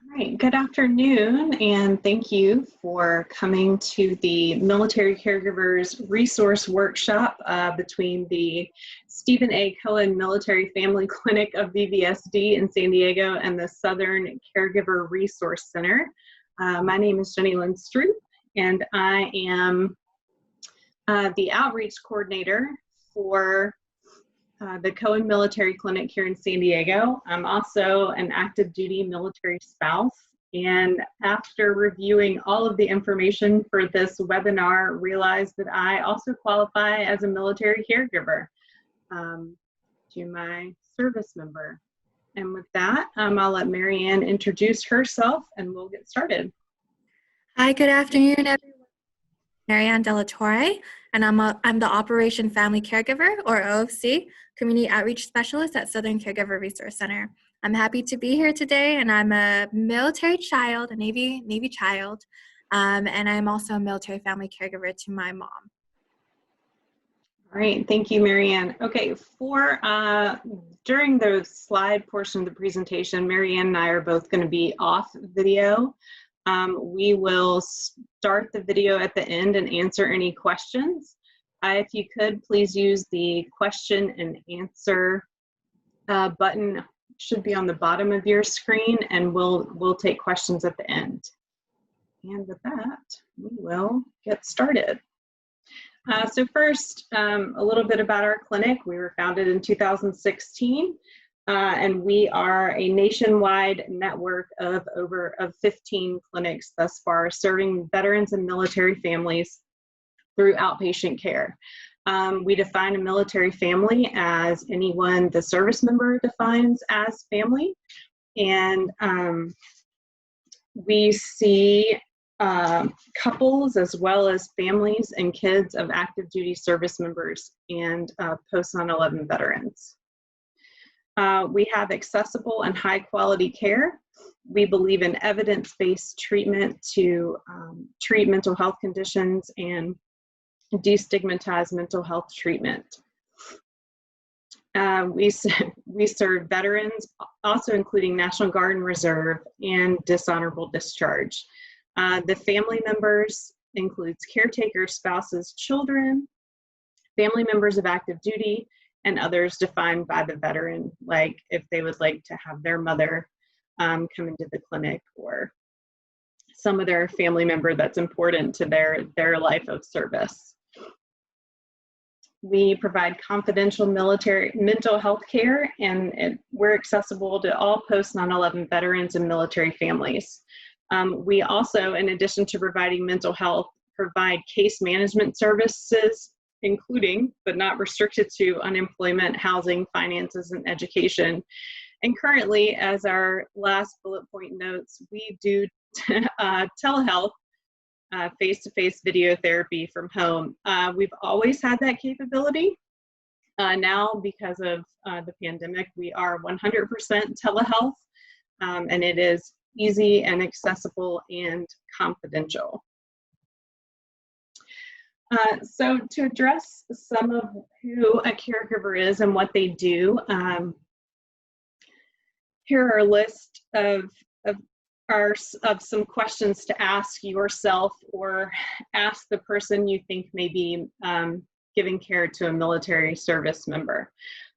All right, good afternoon, and thank you for coming to the Military Caregivers Resource Workshop between the Stephen A. Cohen Military Family Clinic of VVSD in San Diego and the Southern Caregiver Resource Center. My name is Jenny Lynn Stroop, and I am the outreach coordinator for the Cohen Military Clinic here in San Diego. I'm also an active duty military spouse, and after reviewing all of the information for this webinar, realized that I also qualify as a military caregiver to my service member. And with that, I'll let Maryann introduce herself and we'll get started. Hi, good afternoon, everyone. Maryann Delatorre, and I'm the Operation Family Caregiver, or OFC, Community Outreach Specialist at Southern Caregiver Resource Center. I'm happy to be here today, and I'm a military child, a Navy child, and I'm also a military family caregiver to my mom. All right, thank you, Maryann. Okay, during the slide portion of the presentation, Maryann and I are both going to be off video. We will start the video at the end and answer any questions. If you could, please use the question and answer button. Should be on the bottom of your screen, and we'll take questions at the end. And with that, we will get started. So first, a little bit about our clinic. We were founded in 2016. And we are a nationwide network of 15 clinics thus far, serving veterans and military families through outpatient care. We define a military family as anyone the service member defines as family. And we see couples as well as families and kids of active duty service members and post 9/11 veterans. We have accessible and high quality care. We believe in evidence-based treatment to treat mental health conditions and destigmatize mental health treatment. We serve veterans, also including National Guard and Reserve and dishonorable discharge. The family members includes caretakers, spouses, children, family members of active duty, and others defined by the veteran, like if they would like to have their mother come into the clinic or some other family member that's important to their life of service. We provide confidential military mental health care, and we're accessible to all post 9/11 veterans and military families. We also, in addition to providing mental health, provide case management services, including, but not restricted to, unemployment, housing, finances, and education. And currently, as our last bullet point notes, we do telehealth, face-to-face video therapy from home. We've always had that capability. Now, because of the pandemic, we are 100% telehealth, and it is easy and accessible and confidential. So to address some of who a caregiver is and what they do, here are a list of some questions to ask yourself or ask the person you think may be giving care to a military service member.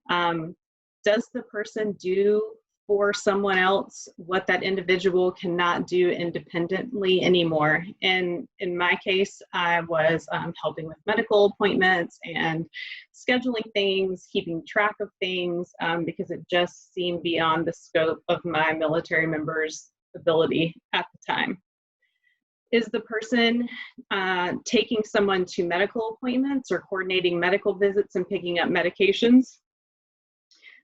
Does the person do for someone else what that individual cannot do independently anymore? And in my case, I was helping with medical appointments and scheduling things, keeping track of things, because it just seemed beyond the scope of my military members' ability at the time. Is the person taking someone to medical appointments or coordinating medical visits and picking up medications?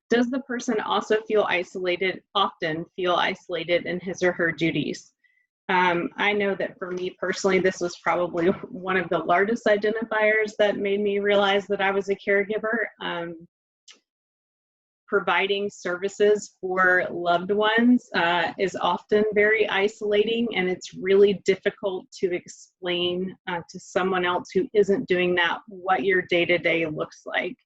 Does the person also often feel isolated in his or her duties? I know that for me personally, this was probably one of the largest identifiers that made me realize that I was a caregiver. Providing services for loved ones is often very isolating, and it's really difficult to explain to someone else who isn't doing that what your day-to-day looks like.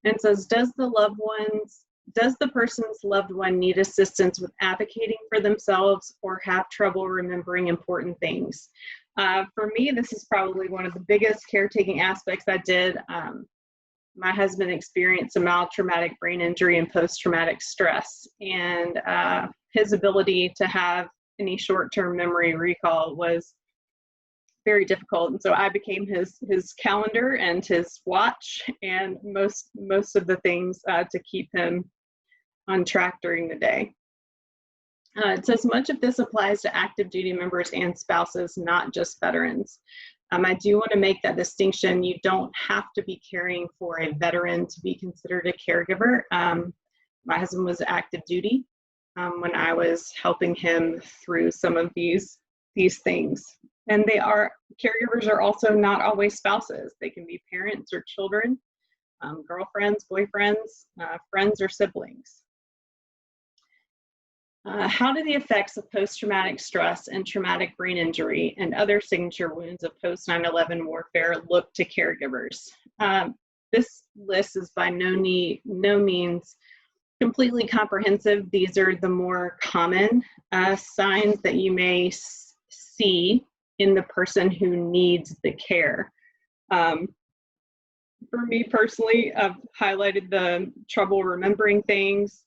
And it says, does the loved one's Does the person's loved one need assistance with advocating for themselves or have trouble remembering important things? For me, this is probably one of the biggest caretaking aspects I did. My husband experienced a mild traumatic brain injury and post-traumatic stress, and his ability to have any short-term memory recall was very difficult. And so I became his calendar and his watch and most of the things to keep him on track during the day. It says much of this applies to active duty members and spouses, not just veterans. I do want to make that distinction. You don't have to be caring for a veteran to be considered a caregiver. My husband was active duty when I was helping him through some of these things. And caregivers are also not always spouses. They can be parents or children, girlfriends, boyfriends, friends, or siblings. How do the effects of post-traumatic stress and traumatic brain injury and other signature wounds of post-9/11 warfare look to caregivers? This list is by no means completely comprehensive. These are the more common signs that you may see in the person who needs the care. For me personally, I've highlighted the trouble remembering things,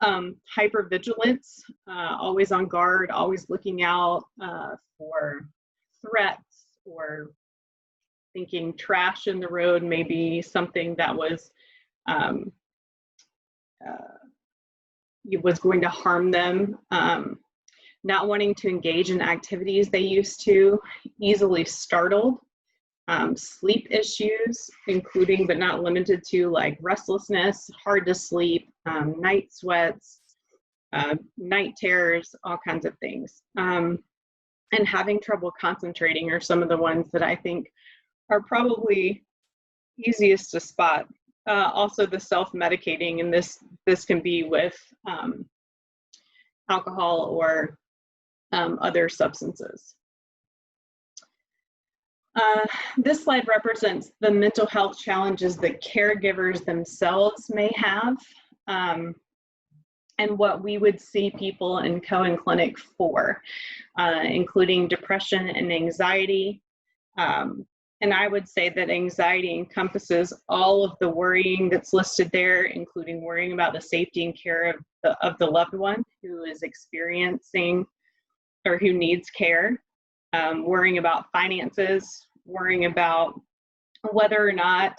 hypervigilance, always on guard, always looking out for threats, or thinking trash in the road may be something that was going to harm them. Not wanting to engage in activities they used to, easily startled, sleep issues, including but not limited to like restlessness, hard to sleep, night sweats, night terrors, all kinds of things. And having trouble concentrating are some of the ones that I think are probably easiest to spot. Also the self-medicating, and this can be with alcohol or other substances. This slide represents the mental health challenges that caregivers themselves may have, and what we would see people in Cohen Clinic for, including depression and anxiety. And I would say that anxiety encompasses all of the worrying that's listed there, including worrying about the safety and care of the loved one who is experiencing or who needs care, worrying about finances, worrying about whether or not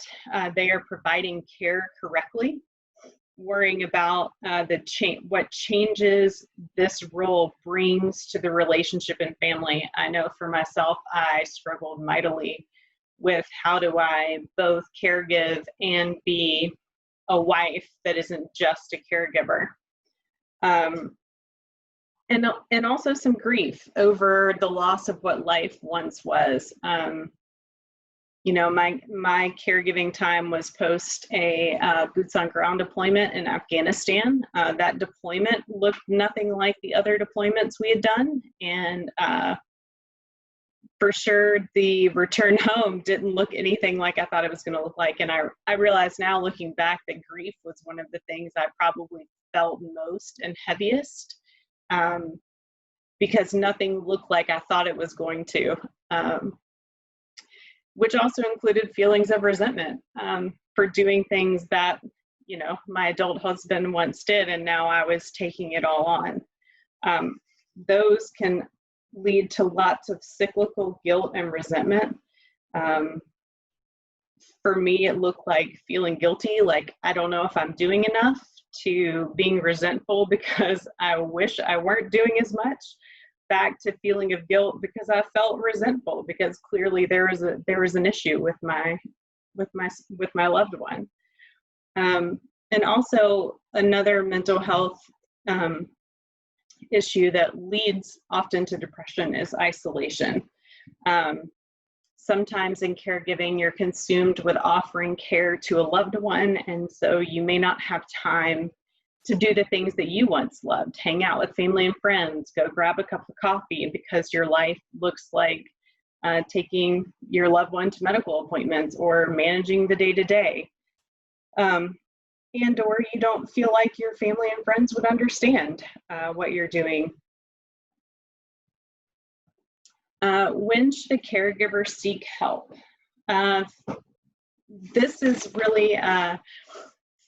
they are providing care correctly, worrying about what changes this role brings to the relationship and family. I know for myself, I struggled mightily with how do I both caregive and be a wife that isn't just a caregiver. And also some grief over the loss of what life once was. You know, my caregiving time was post a boots on ground deployment in Afghanistan. That deployment looked nothing like the other deployments we had done. And for sure, the return home didn't look anything like I thought it was going to look like. And I realize now, looking back, that grief was one of the things I probably felt most and heaviest. Because nothing looked like I thought it was going to, which also included feelings of resentment for doing things that, you know, my adult husband once did, and now I was taking it all on. Those can lead to lots of cyclical guilt and resentment. For me, it looked like feeling guilty, like I don't know if I'm doing enough, to being resentful because I wish I weren't doing as much, back to feeling of guilt because I felt resentful because clearly there was an issue with my loved one. And also another mental health issue that leads often to depression is isolation. Sometimes in caregiving, you're consumed with offering care to a loved one, and so you may not have time to do the things that you once loved, hang out with family and friends, go grab a cup of coffee, because your life looks like taking your loved one to medical appointments or managing the day-to-day. and or you don't feel like your family and friends would understand what you're doing. When should a caregiver seek help? This is really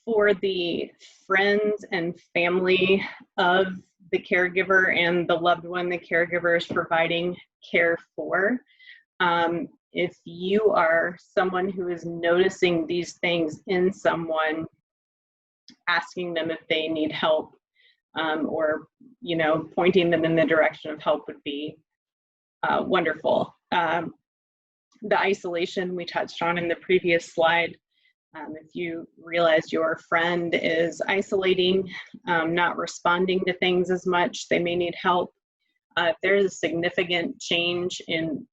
for the friends and family of the caregiver and the loved one the caregiver is providing care for. If you are someone who is noticing these things in someone, asking them if they need help, or pointing them in the direction of help would be wonderful. The isolation we touched on in the previous slide. If you realize your friend is isolating, not responding to things as much, they may need help. If there's a significant change in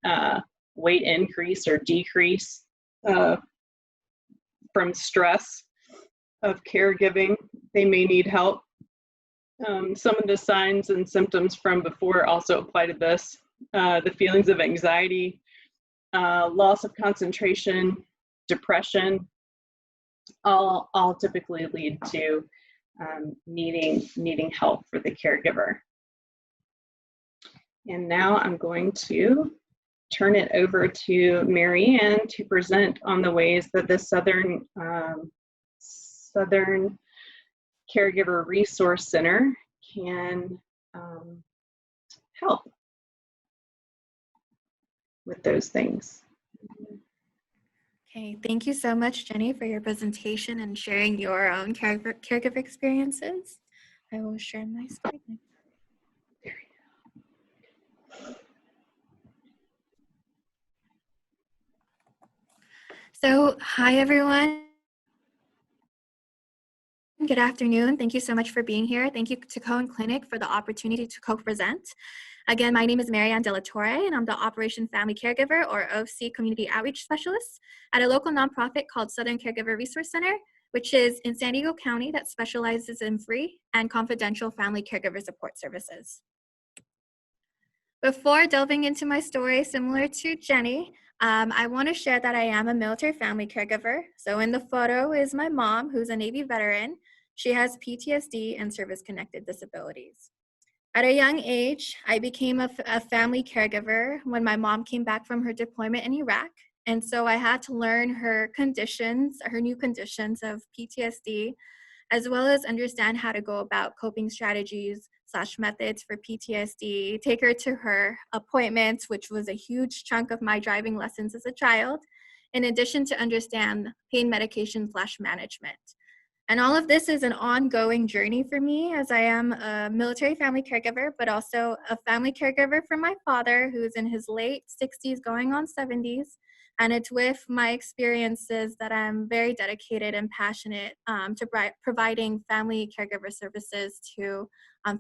weight increase or decrease from stress of caregiving, they may need help. Some of the signs and symptoms from before also apply to this. The feelings of anxiety, loss of concentration, depression, all typically lead to needing help for the caregiver. And now I'm going to turn it over to Maryann to present on the ways that the Southern Caregiver Resource Center can help with those things. Okay, thank you so much, Jenny, for your presentation and sharing your own caregiver experiences. I will share my screen. So, hi everyone. Good afternoon. Thank you so much for being here. Thank you to Cohen Clinic for the opportunity to co-present. Again, my name is Maryann Segment, and I'm the Operation Family Caregiver, or OFC Community Outreach Specialist at a local nonprofit called Southern Caregiver Resource Center, which is in San Diego County that specializes in free and confidential family caregiver support services. Before delving into my story, similar to Jenny, I want to share that I am a military family caregiver. So in the photo is my mom, who's a Navy veteran. She has PTSD and service-connected disabilities. At a young age, I became a family caregiver when my mom came back from her deployment in Iraq. And so I had to learn her conditions, her new conditions of PTSD, as well as understand how to go about coping strategies / methods for PTSD, take her to her appointments, which was a huge chunk of my driving lessons as a child, in addition to understand pain medication / management. And all of this is an ongoing journey for me, as I am a military family caregiver, but also a family caregiver for my father, who's in his late 60s going on 70s. And it's with my experiences that I'm very dedicated and passionate to providing family caregiver services to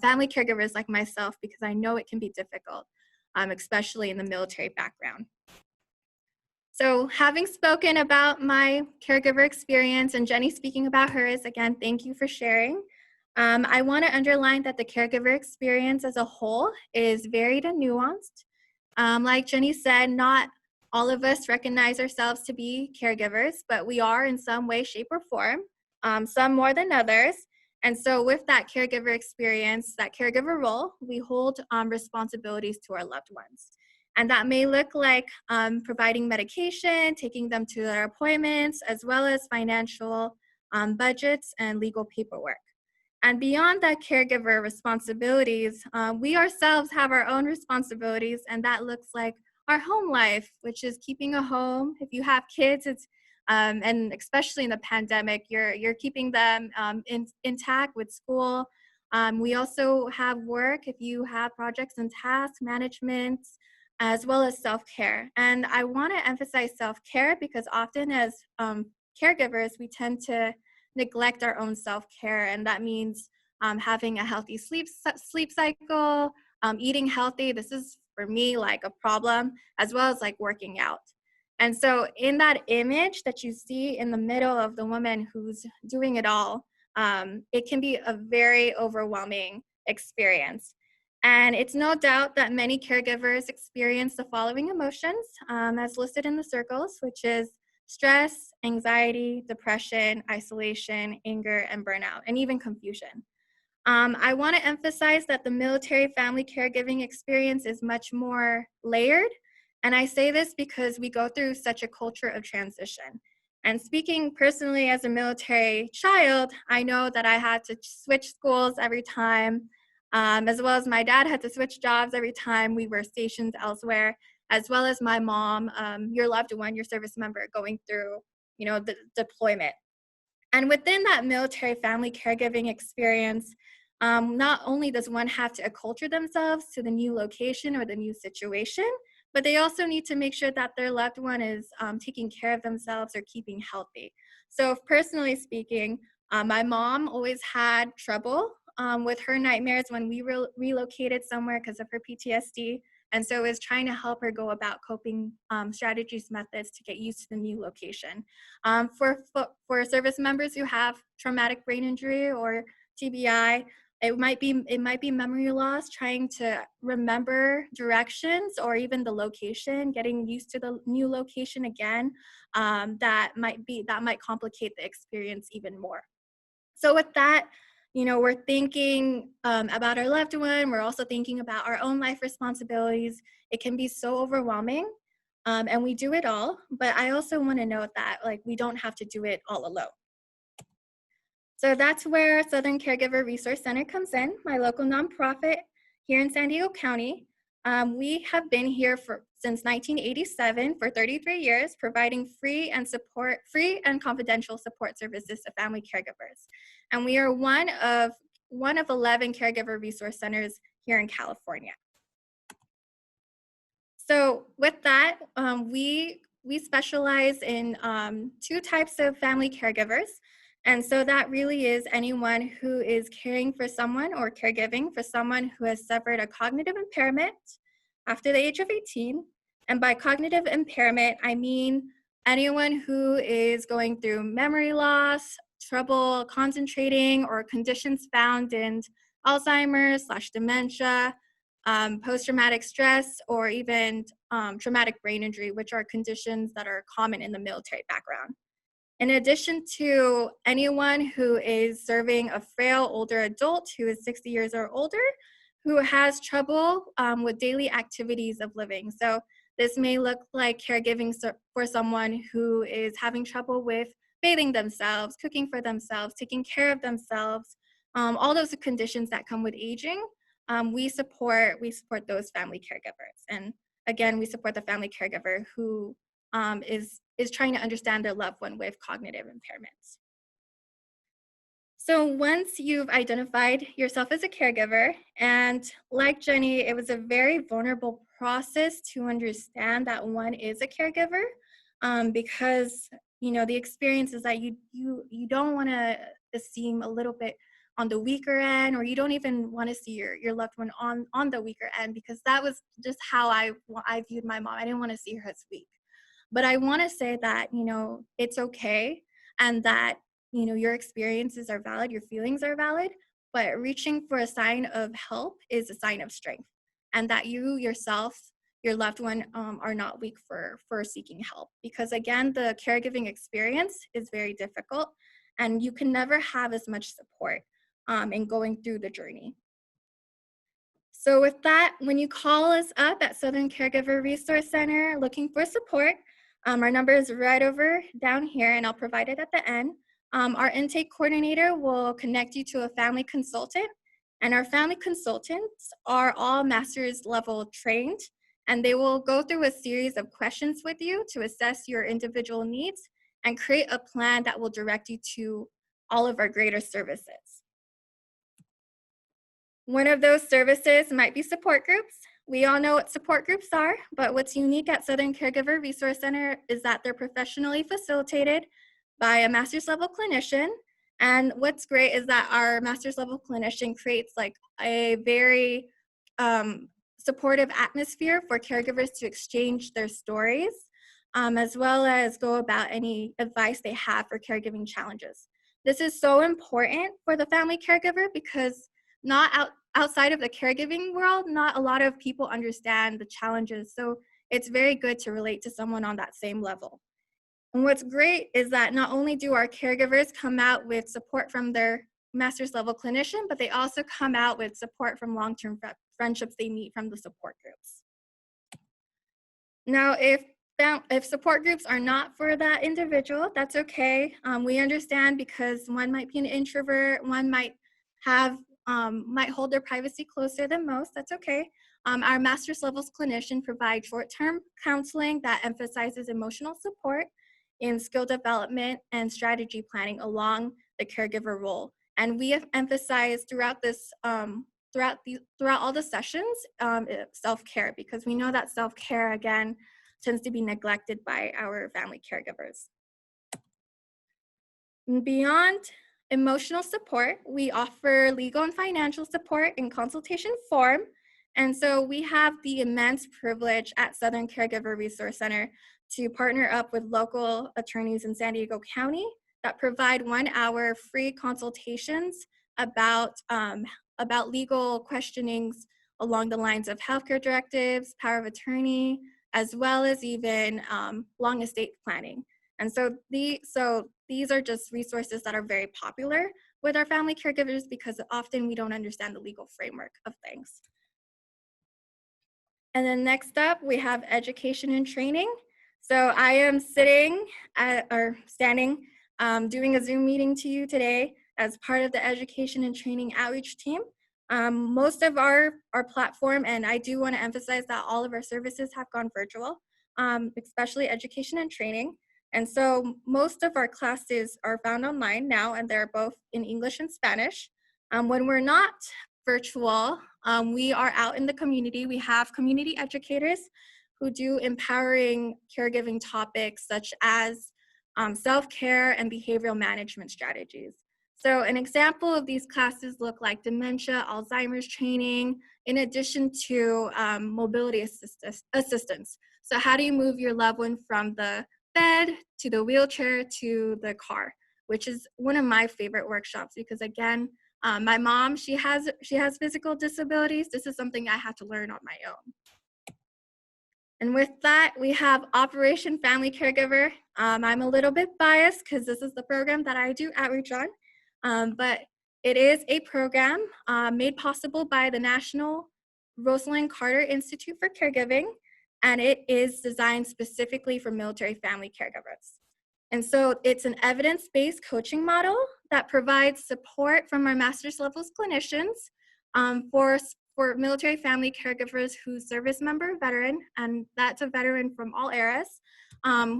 family caregivers like myself, because I know it can be difficult, especially in the military background. So having spoken about my caregiver experience and Jenny speaking about hers, again, thank you for sharing. I want to underline that the caregiver experience as a whole is varied and nuanced. Like Jenny said, not all of us recognize ourselves to be caregivers, but we are in some way, shape, or form, some more than others. And so with that caregiver experience, that caregiver role, we hold responsibilities to our loved ones. And that may look like providing medication, taking them to their appointments, as well as financial budgets and legal paperwork. And beyond that caregiver responsibilities, we ourselves have our own responsibilities, and that looks like our home life, which is keeping a home. If you have kids, it's and especially in the pandemic, you're keeping them intact with school. We also have work if you have projects and task management, as well as self-care. And I want to emphasize self-care because often as caregivers, we tend to neglect our own self-care, and that means having a healthy sleep cycle, eating healthy. This is for me like a problem, as well as like working out. And so in that image that you see in the middle of the woman who's doing it all, it can be a very overwhelming experience. And it's no doubt that many caregivers experience the following emotions as listed in the circles, which is stress, anxiety, depression, isolation, anger, and burnout, and even confusion. I want to emphasize that the military family caregiving experience is much more layered. And I say this because we go through such a culture of transition. And speaking personally as a military child, I know that I had to switch schools every time, as well as my dad had to switch jobs every time we were stationed elsewhere, as well as my mom, your loved one, your service member, going through, the deployment. And within that military family caregiving experience, not only does one have to acculture themselves to the new location or the new situation, but they also need to make sure that their loved one is taking care of themselves or keeping healthy. So personally speaking, my mom always had trouble with her nightmares when we relocated somewhere because of her PTSD. And so is trying to help her go about coping strategies, methods to get used to the new location. For service members who have traumatic brain injury or TBI, it might be memory loss, trying to remember directions or even the location, getting used to the new location again. That might complicate the experience even more. So with that, we're thinking about our loved one. We're also thinking about our own life responsibilities. It can be so overwhelming, and we do it all. But I also want to note that we don't have to do it all alone. So that's where Southern Caregiver Resource Center comes in, my local nonprofit here in San Diego County. We have been here since 1987 for 33 years, providing free and confidential support services to family caregivers. And we are one of 11 caregiver resource centers here in California. So with that, we specialize in 2 types of family caregivers. And so that really is anyone who is caring for someone or caregiving for someone who has suffered a cognitive impairment after the age of 18. And by cognitive impairment, I mean anyone who is going through memory loss, trouble concentrating, or conditions found in Alzheimer's/dementia, post-traumatic stress, or even traumatic brain injury, which are conditions that are common in the military background. In addition to anyone who is serving a frail older adult who is 60 years or older, who has trouble with daily activities of living. So this may look like caregiving for someone who is having trouble with bathing themselves, cooking for themselves, taking care of themselves, all those conditions that come with aging. We support those family caregivers. And again, we support the family caregiver who is trying to understand their loved one with cognitive impairments. So once you've identified yourself as a caregiver, and like Jenny, it was a very vulnerable process to understand that one is a caregiver, because the experience is that you don't want to seem a little bit on the weaker end, or you don't even want to see your loved one on the weaker end, because that was just how I viewed my mom. I didn't want to see her as weak. But I want to say that, it's okay, and that, your experiences are valid, your feelings are valid, but reaching for a sign of help is a sign of strength, and that you yourself, your loved one, are not weak for seeking help. Because again, the caregiving experience is very difficult, and you can never have as much support in going through the journey. So with that, when you call us up at Southern Caregiver Resource Center looking for support, our number is right over down here, and I'll provide it at the end. Our intake coordinator will connect you to a family consultant, and our family consultants are all master's level trained, and they will go through a series of questions with you to assess your individual needs and create a plan that will direct you to all of our greater services. One of those services might be support groups. We all know what support groups are, but what's unique at Southern Caregiver Resource Center is that they're professionally facilitated by a master's level clinician. And what's great is that our master's level clinician creates a very supportive atmosphere for caregivers to exchange their stories, as well as go about any advice they have for caregiving challenges. This is so important for the family caregiver because outside of the caregiving world, not a lot of people understand the challenges. So it's very good to relate to someone on that same level. And what's great is that not only do our caregivers come out with support from their master's level clinician, but they also come out with support from long-term friendships they meet from the support groups. Now, if support groups are not for that individual, that's okay. We understand because one might be an introvert, one might hold their privacy closer than most. That's okay. Our master's levels clinician provide short-term counseling that emphasizes emotional support in skill development and strategy planning along the caregiver role. And we have emphasized throughout all the sessions self-care, because we know that self-care, again, tends to be neglected by our family caregivers. And beyond emotional support, we offer legal and financial support in consultation form. And so we have the immense privilege at Southern Caregiver Resource Center to partner up with local attorneys in San Diego County that provide 1 hour free consultations about legal questionings along the lines of healthcare directives, power of attorney, as well as even long estate planning. And so these are just resources that are very popular with our family caregivers because often we don't understand the legal framework of things. And then next up, we have education and training. So I am standing, doing a Zoom meeting to you today as part of the education and training outreach team. Most of our platform, and I do want to emphasize that all of our services have gone virtual, especially education and training. And so most of our classes are found online now, and they're both in English and Spanish. When we're not virtual, we are out in the community. We have community educators who do empowering caregiving topics such as self-care and behavioral management strategies. So an example of these classes look like dementia, Alzheimer's training, in addition to mobility assistance. So how do you move your loved one from the bed to the wheelchair to the car, which is one of my favorite workshops because, again, my mom, she has physical disabilities. This is something I had to learn on my own. And with that, we have Operation Family Caregiver. I'm a little bit biased because this is the program that I do outreach on, but it is a program made possible by the National Rosalind Carter Institute for Caregiving, and it is designed specifically for military family caregivers. And so it's an evidence-based coaching model that provides support from our master's levels clinicians for military family caregivers whose service member veteran, and that's a veteran from all eras,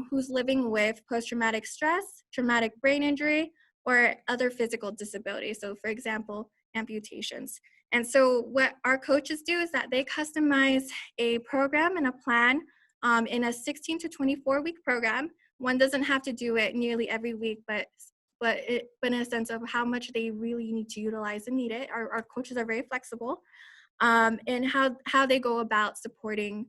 who's living with post-traumatic stress, traumatic brain injury, or other physical disabilities. So for example, amputations. And so what our coaches do is that they customize a program and a plan in a 16 to 24-week program. One doesn't have to do it nearly every week, but in a sense of how much they really need to utilize and need it. Our coaches are very flexible in how they go about supporting,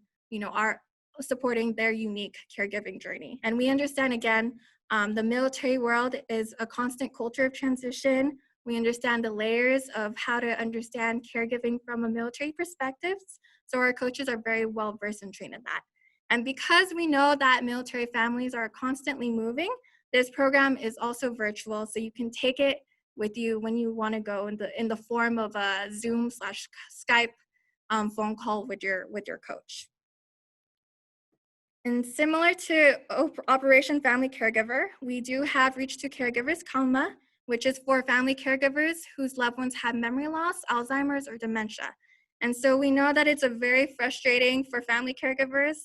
supporting their unique caregiving journey. And we understand, again, the military world is a constant culture of transition. We understand the layers of how to understand caregiving from a military perspective. So our coaches are very well versed and trained in that. And because we know that military families are constantly moving, this program is also virtual. So you can take it with you when you want to go in the form of a Zoom/Skype phone call with your coach. And similar to Operation Family Caregiver, we do have Reach to Caregivers CALMA, which is for family caregivers whose loved ones have memory loss, Alzheimer's, or dementia. And so we know that it's a very frustrating for family caregivers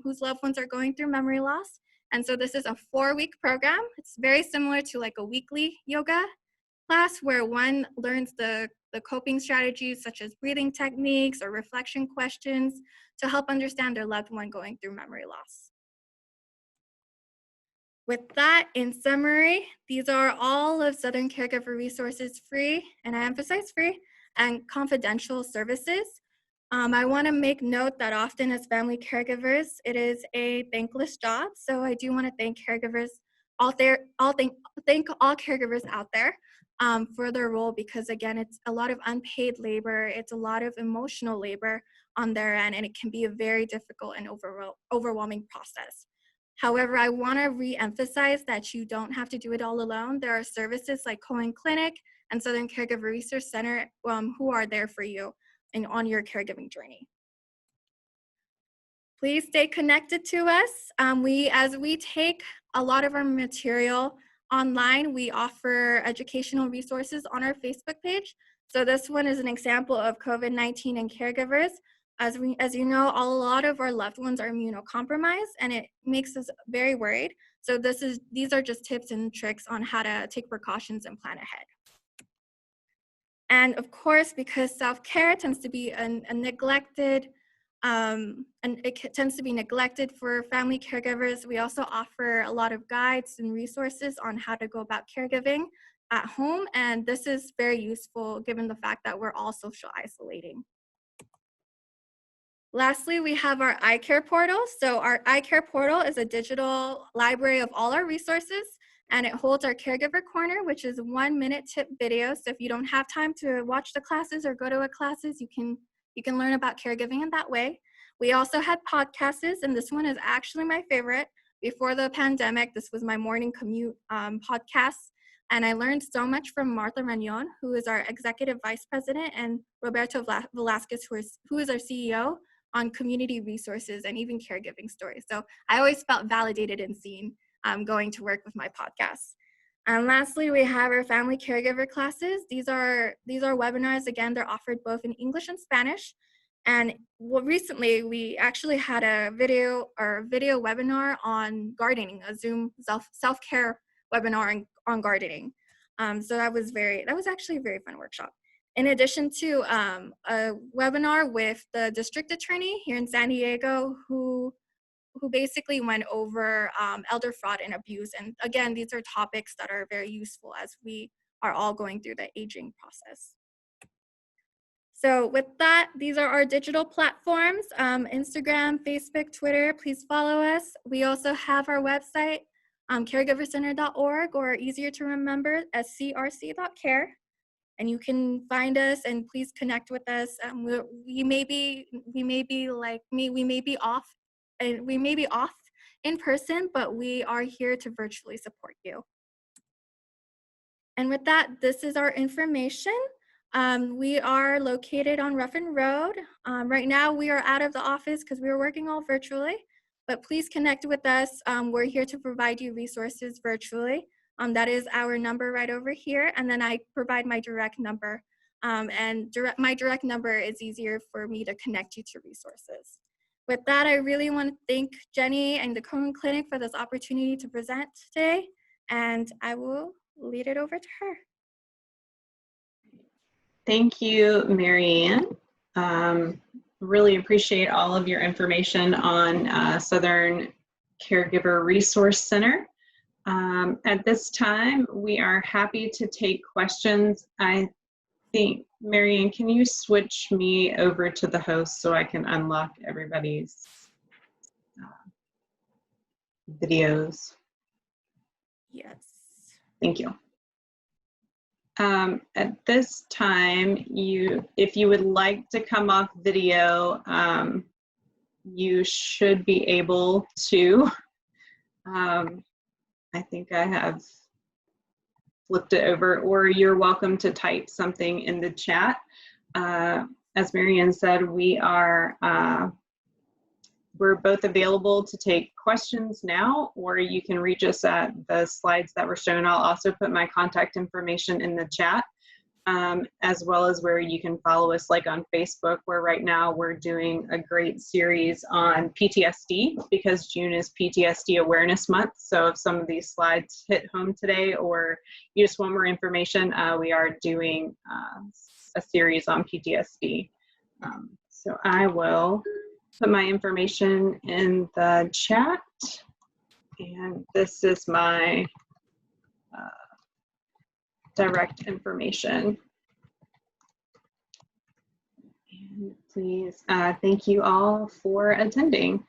whose loved ones are going through memory loss. And so this is a 4-week program. It's very similar to like a weekly yoga class where one learns the coping strategies such as breathing techniques or reflection questions to help understand their loved one going through memory loss. With that, in summary, these are all of Southern Caregiver Resources free, and I emphasize free, and confidential services. I want to make note that often as family caregivers, it is a thankless job. So I do want to thank caregivers thank all caregivers out there for their role, because again, it's a lot of unpaid labor. It's a lot of emotional labor on their end, and it can be a very difficult and overwhelming process. However, I want to re-emphasize that you don't have to do it all alone. There are services like Cohen Clinic and Southern Caregiver Resource Center who are there for you and on your caregiving journey. Please stay connected to us. As we take a lot of our material online, we offer educational resources on our Facebook page. So this one is an example of COVID-19 and caregivers. As you know, a lot of our loved ones are immunocompromised, and it makes us very worried. So these are just tips and tricks on how to take precautions and plan ahead. And of course, because self-care tends to be neglected for family caregivers, we also offer a lot of guides and resources on how to go about caregiving at home. And this is very useful given the fact that we're all social isolating. Lastly, we have our iCare portal. So our iCare portal is a digital library of all our resources, and it holds our Caregiver Corner, which is 1-minute tip videos. So if you don't have time to watch the classes or go to a classes, you can learn about caregiving in that way. We also had podcasts, and this one is actually my favorite. Before the pandemic, this was my morning commute podcast, and I learned so much from Maryann, who is our Executive Vice President, and Roberto Velasquez, who is our CEO, on community resources and even caregiving stories. So I always felt validated and seen going to work with my podcasts. And lastly, we have our family caregiver classes. These are webinars. Again, they're offered both in English and Spanish. And recently, we actually had a video webinar on gardening, a Zoom self-care webinar on gardening. So that was actually a very fun workshop. In addition to a webinar with the district attorney here in San Diego, who basically went over elder fraud and abuse. And again, these are topics that are very useful as we are all going through the aging process. So with that, these are our digital platforms, Instagram, Facebook, Twitter. Please follow us. We also have our website, caregivercenter.org, or easier to remember, scrc.care. And you can find us, and please connect with us. We may be off in person, but we are here to virtually support you. And with that, this is our information. We are located on Ruffin Road. Right now, we are out of the office because we are working all virtually, but please connect with us. We're here to provide you resources virtually. That is our number right over here, and then I provide my direct number. My direct number is easier for me to connect you to resources. With that, I really want to thank Jenny and the Cohen Clinic for this opportunity to present today, and I will lead it over to her. Thank you, Maryann. Really appreciate all of your information on Southern Caregiver Resource Center. At this time, we are happy to take questions. I think, Maryann, can you switch me over to the host so I can unlock everybody's videos? Yes. Thank you. At this time, if you would like to come off video, you should be able to. I think I have flipped it over, or you're welcome to type something in the chat. As Maryann said, we're both available to take questions now, or you can reach us at the slides that were shown. I'll also put my contact information in the chat, as well as where you can follow us, like on Facebook, where right now we're doing a great series on PTSD because June is PTSD Awareness Month. So if some of these slides hit home today, or you just want more information, we are doing a series on PTSD. So I will put my information in the chat, and this is my direct information. And please, thank you all for attending.